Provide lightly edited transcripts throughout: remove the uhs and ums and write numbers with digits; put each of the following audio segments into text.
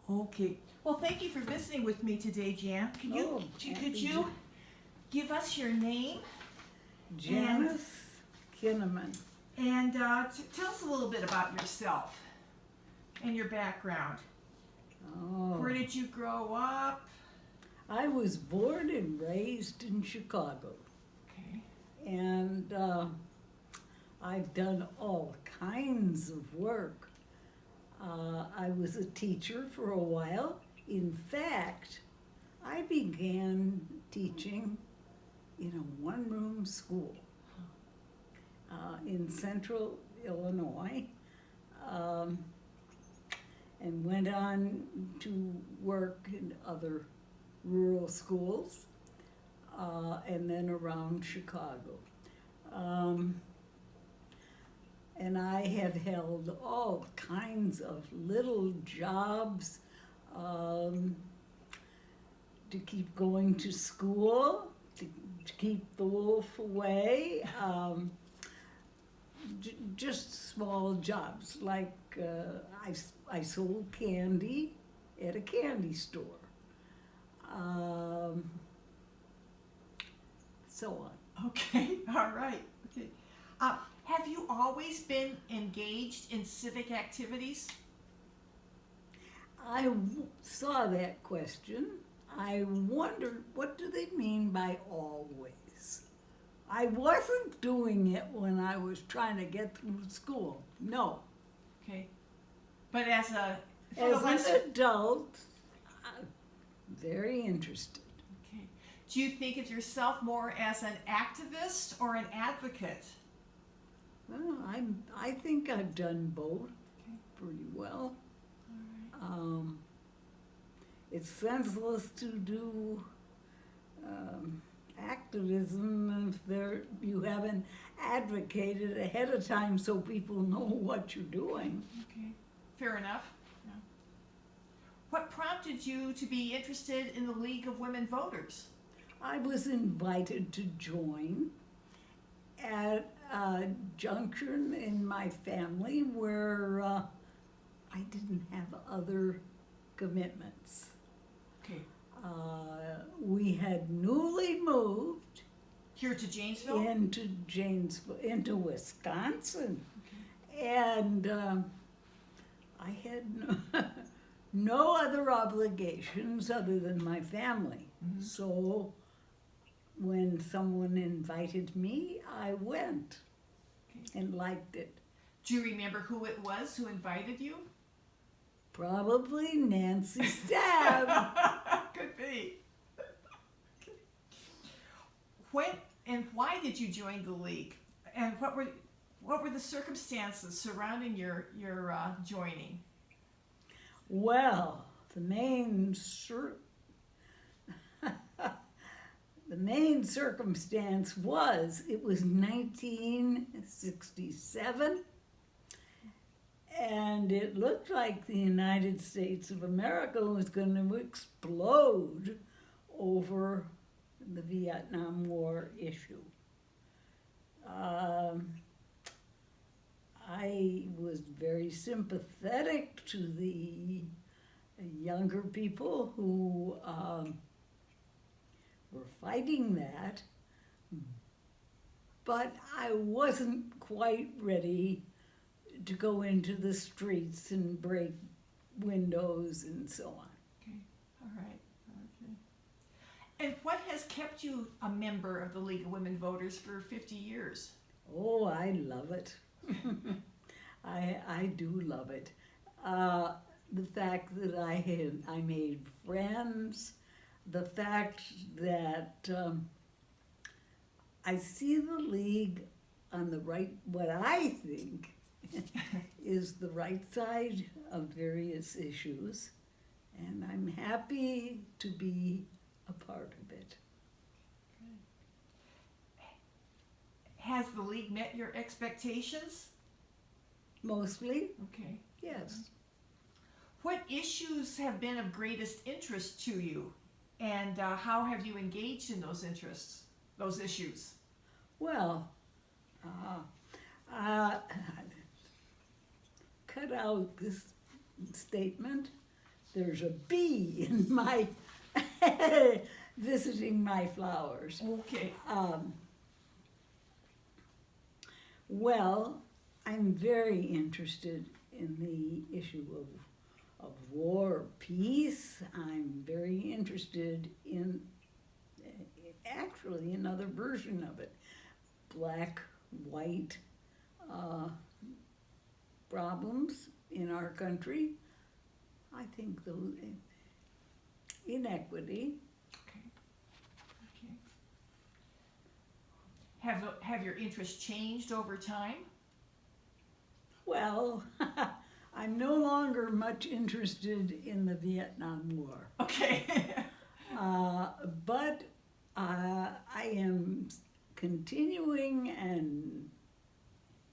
Okay. Well, thank you for visiting with me today, Jan. Could you give us your name Janice Kinnaman. and tell us a little bit about yourself and your background? Oh, Where did you grow up? I was born and raised in Chicago, Okay. and I've done all kinds of work. I was a teacher for a while. In fact, I began teaching in a one-room school in central Illinois, and went on to work in other rural schools, and then around Chicago. And I have held all kinds of little jobs to keep going to school, to keep the wolf away. Just small jobs, like I sold candy at a candy store. So on. Okay. All right. Okay. Have you always been engaged in civic activities? I saw that question. I wondered, what do they mean by always? I wasn't doing it when I was trying to get through school. No. Okay. But as an adult, I'm very interested. Okay. Do you think of yourself more as an activist or an advocate? Well, I think I've done both pretty well. All right. It's senseless to do activism if you haven't advocated ahead of time so people know what you're doing. Okay. Fair enough. Yeah. What prompted you to be interested in the League of Women Voters? I was invited to join at a junction in my family where I didn't have other commitments. Okay. We had newly moved Here to Janesville? into Wisconsin, and I had no other obligations other than my family. Mm-hmm. So when someone invited me, I went and liked it. Do you remember who it was who invited you? Probably Nancy Stab. Could be. When and why did you join the league? And what were the circumstances surrounding your joining? Well, the main circumstance was it was 1967, and it looked like the United States of America was going to explode over the Vietnam War issue. I was very sympathetic to the younger people who were fighting that, but I wasn't quite ready to go into the streets and break windows and so on. Okay, all right, okay. And what has kept you a member of the League of Women Voters for 50 years? Oh, I love it. I do love it. The fact that I made friends, the fact that I see the league on the right, what I think is the right side of various issues, and I'm happy to be a part of it. Has the league met your expectations? Mostly, Okay. yes. What issues have been of greatest interest to you, and how have you engaged in those interests, those issues? Well, cut out this statement, there's a bee in my visiting my flowers. Okay. Well, I'm very interested in the issue of war, peace. I'm very interested in actually another version of it, black, white problems in our country. I think the inequity. Okay. Have your interests changed over time? Well, I'm no longer much interested in the Vietnam War, Okay. but I am continuing and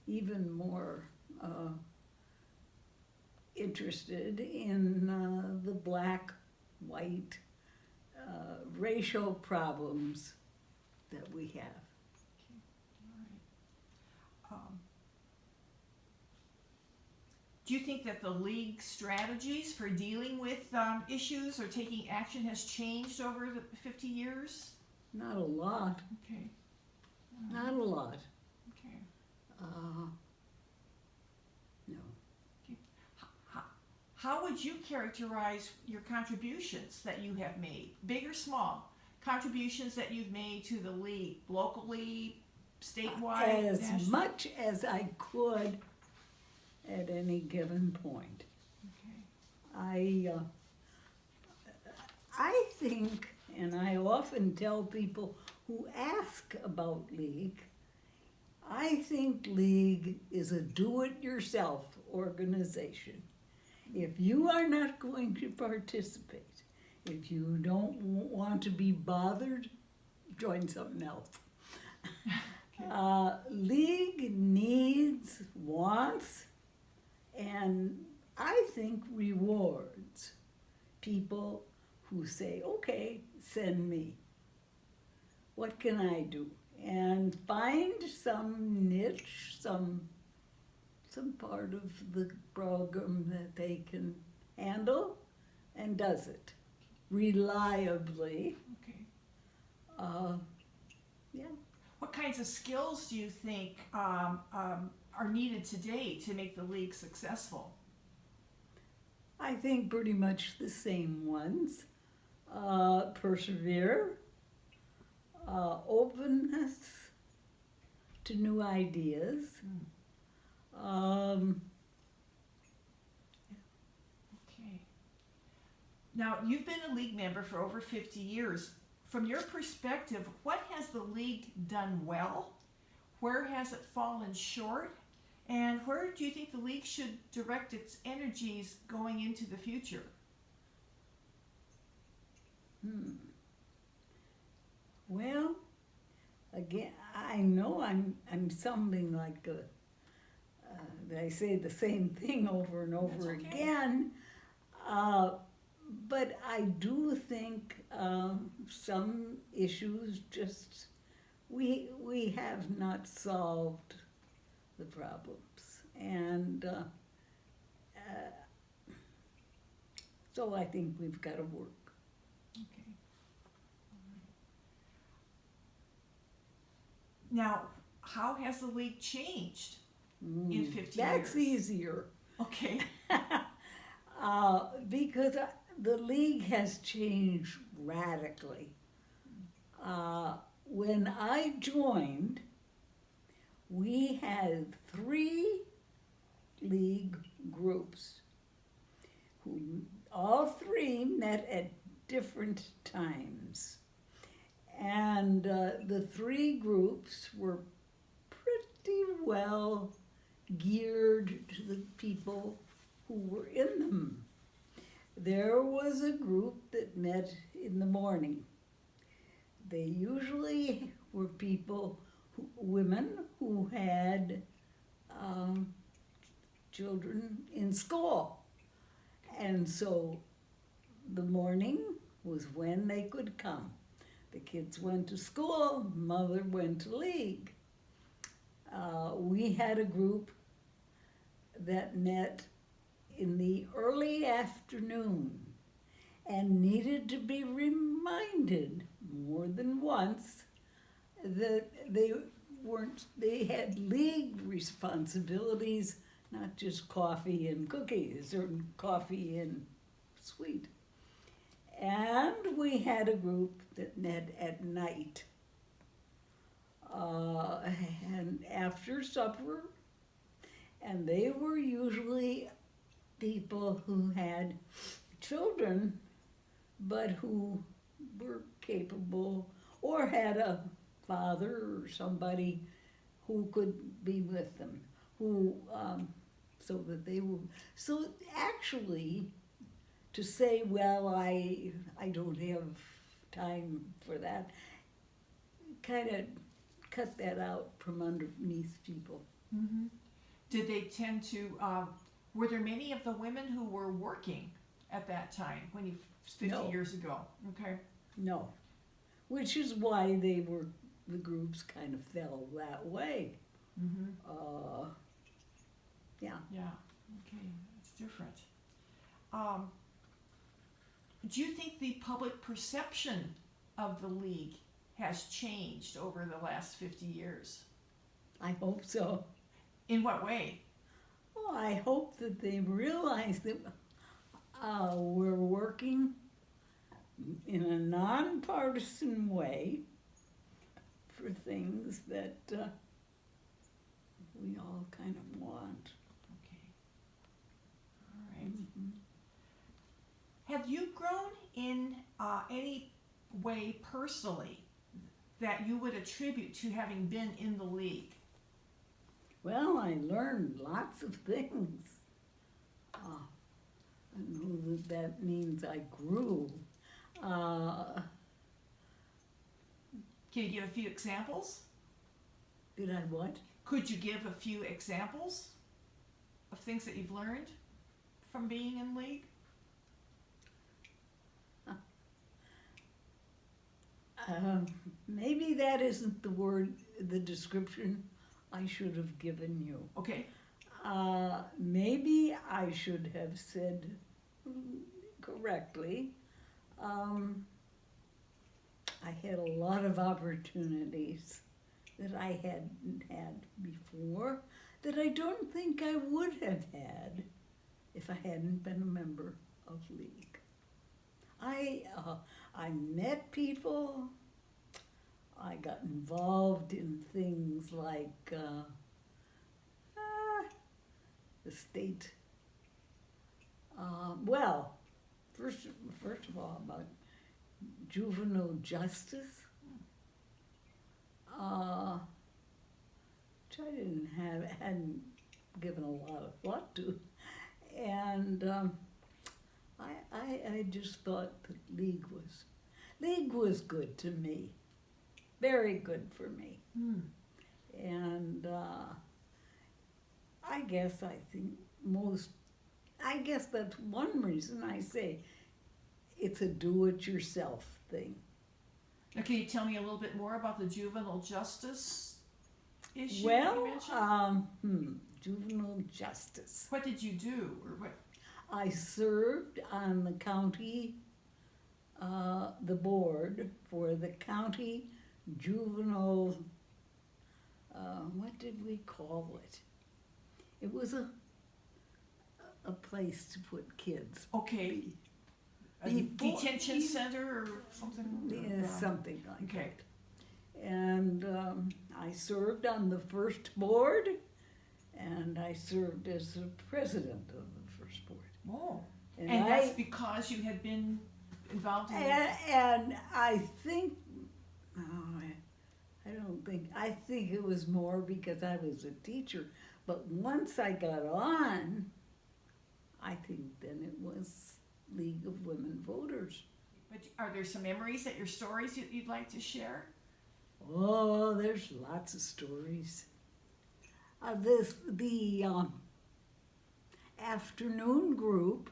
even more interested in the black, white, racial problems that we have. Do you think that the League strategies for dealing with issues or taking action has changed over the 50 years? Not a lot, Okay. not a lot. Okay. No. How would you characterize your contributions that you have made, big or small? Contributions that you've made to the League, locally, statewide, As nationally? much as I could at any given point. Okay. I think, and I often tell people who ask about League, I think League is a do-it-yourself organization. If you are not going to participate, if you don't want to be bothered, join something else. League needs, wants, and I think rewards people who say, okay, send me. What can I do? And find some niche, some part of the program that they can handle and does it reliably. Okay. Yeah. What kinds of skills do you think are needed today to make the League successful? I think pretty much the same ones. Persevere, openness to new ideas. Okay. Now, you've been a League member for over 50 years. From your perspective, what has the League done well? Where has it fallen short? And where do you think the League should direct its energies going into the future? Well, again, I know I'm sounding like I say the same thing over and over That's okay. again, but I do think some issues just we have not solved the problems, and so I think we've got to work. Okay. Now, how has the League changed in 50 That's years? easier. Okay. Because the League has changed radically. When I joined, we had 3 League groups who all 3 met at different times. And the 3 groups were pretty well geared to the people who were in them. There was a group that met in the morning. They usually were women who had children in school. And so the morning was when they could come. The kids went to school, mother went to League. We had a group that met in the early afternoon and needed to be reminded more than once that they had league responsibilities, not just coffee and cookies or coffee and sweet. And we had a group that met at night. And after supper, and they were usually people who had children, but who were capable or had a father or somebody who could be with them, who so that they were. So actually, to say, well, I don't have time for that, kind of cut that out from underneath people. Mm-hmm. Did they tend to, were there many of the women who were working at that time, when you, 50 No. years ago? Okay. No, which is why the groups kind of fell that way. Mm-hmm. Yeah. Yeah, okay, it's different. Do you think the public perception of the league has changed over the last 50 years? I hope so. In what way? Well, I hope that they realize that we're working in a nonpartisan way for things that we all kind of want. Okay. All right. Mhm. Have you grown in any way personally that you would attribute to having been in the league? Well, I learned lots of things. I don't know that means I grew. Can you give a few examples? Did I what? Could you give a few examples of things that you've learned from being in league? Maybe that isn't the description I should have given you. Okay. Maybe I should have said correctly. I had a lot of opportunities that I hadn't had before, that I don't think I would have had if I hadn't been a member of League. I met people. I got involved in things like the state. Well, first of all, about juvenile justice, which I hadn't given a lot of thought to, and I just thought that League was good to me, very good for me, and I guess that's one reason I say it's a do-it-yourself thing. Now, can you tell me a little bit more about the juvenile justice issue that Well, you mentioned? Juvenile justice. What did you do, or what? I served on the county, the board for the county juvenile, what did we call it? It was a place to put kids. Okay. A Before- detention center or something? Yeah, something like Okay. that. And I served on the first board, and I served as the president of the first board. Oh. And And that's because you had been involved in and I think, I think it was more because I was a teacher. But once I got on, I think then it was League of Women Voters. But are there some memories that your stories you'd like to share? Oh, there's lots of stories. The afternoon group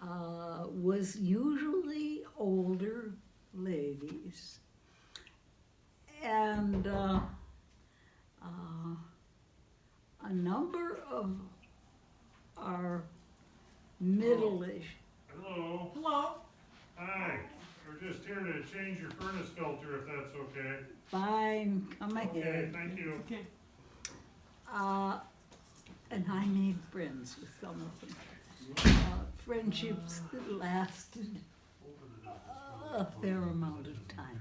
was usually older ladies, and a number of our middle-ish. Hello. Hello? Hi. We're just here to change your furnace filter if that's okay. Fine, come Okay, ahead. thank you. Okay. And I made friends with some of them. Friendships that lasted a fair amount of time.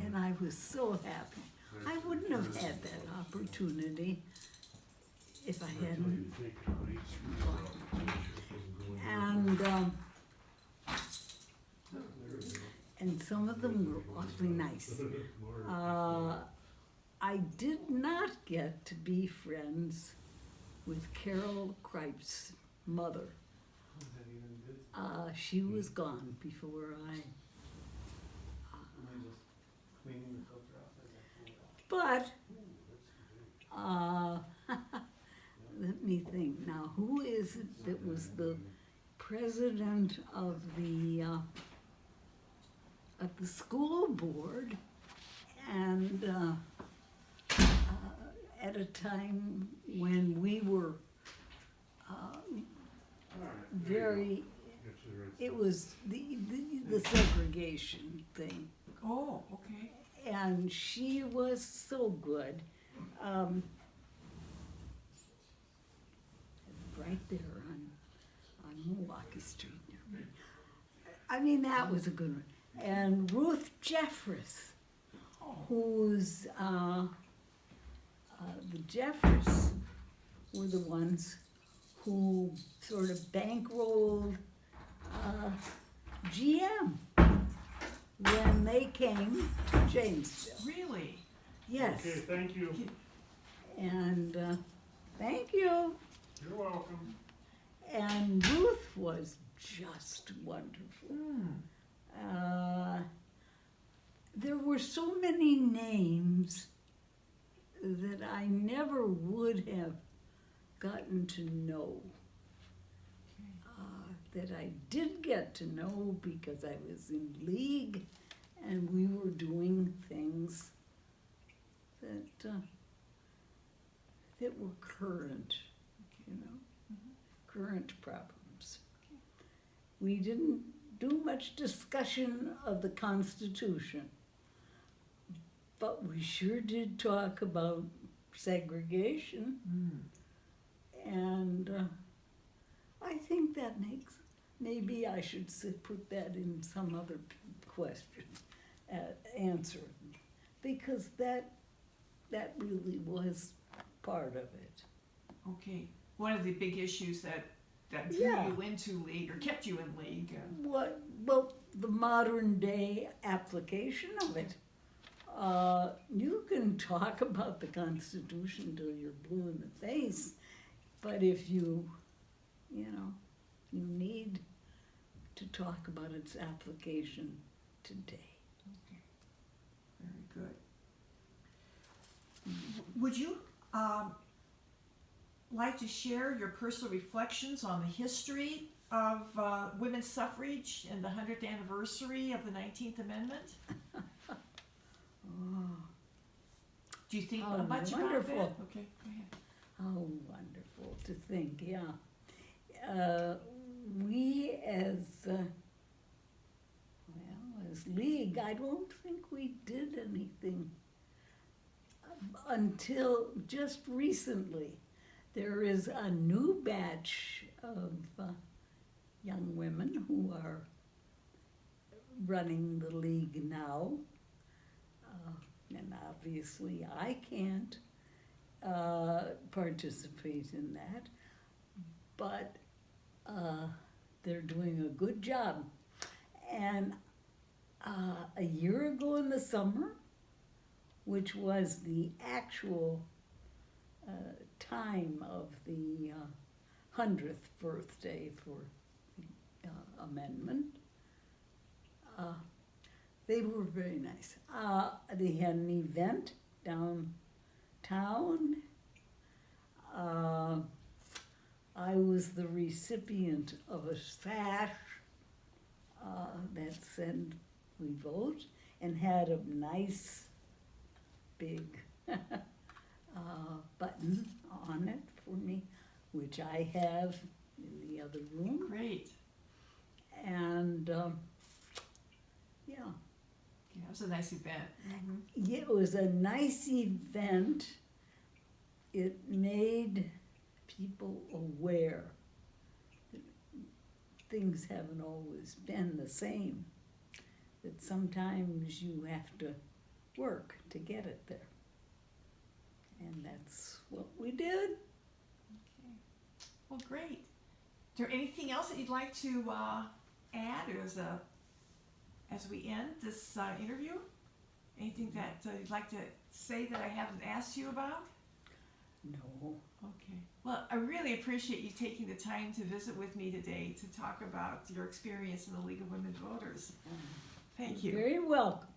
And I was so happy. I wouldn't have had that opportunity if I hadn't. And some of them were awfully nice. I did not get to be friends with Carol Kripe's mother. She was gone before I. But let me think now. Who is it that was the president of the school board, and at a time when we were very. It was the segregation thing. Oh, okay. And she was so good. Right there on Milwaukee Street near me. I mean, that was a good one. And Ruth Jeffress, who's, the Jeffress were the ones who sort of bankrolled GM when they came to Janesville. Really? Yes. Okay, thank you. And thank you. You're welcome. And Ruth was just wonderful. There were so many names that I never would have gotten to know. That I did get to know because I was in league and we were doing things that that were current, you know, current problems. We didn't do much discussion of the Constitution, but we sure did talk about segregation, and I think that makes. Maybe I should put that in some other question, answer, because that really was part of it. Okay. One of the big issues that drew Yeah. you into league or kept you in league. Well, the modern day application of it. You can talk about the Constitution till you're blue in the face, but if you need to talk about its application today. Okay. Very good. Would you like to share your personal reflections on the history of women's suffrage and the 100th anniversary of the 19th Amendment? Do you think Oh, much wonderful. about that? Okay, go ahead. Oh, wonderful to think, yeah. We as league, I don't think we did anything until just recently. There is a new batch of young women who are running the league now, and obviously I can't participate in that, but they're doing a good job. And a year ago in the summer, which was the actual time of the 100th birthday for the amendment, they were very nice. They had an event downtown. I was the recipient of a sash that said we vote, and had a nice big button on it for me, which I have in the other room. Great. And, yeah. Yeah, it was a nice event. Yeah, it was a nice event. It made people aware that things haven't always been the same, that sometimes you have to work to get it there. And that's what we did. Okay. Well, great. Is there anything else that you'd like to add as we end this interview? Anything that you'd like to say that I haven't asked you about? No. Okay. Well, I really appreciate you taking the time to visit with me today to talk about your experience in the League of Women Voters. Thank you. Very welcome.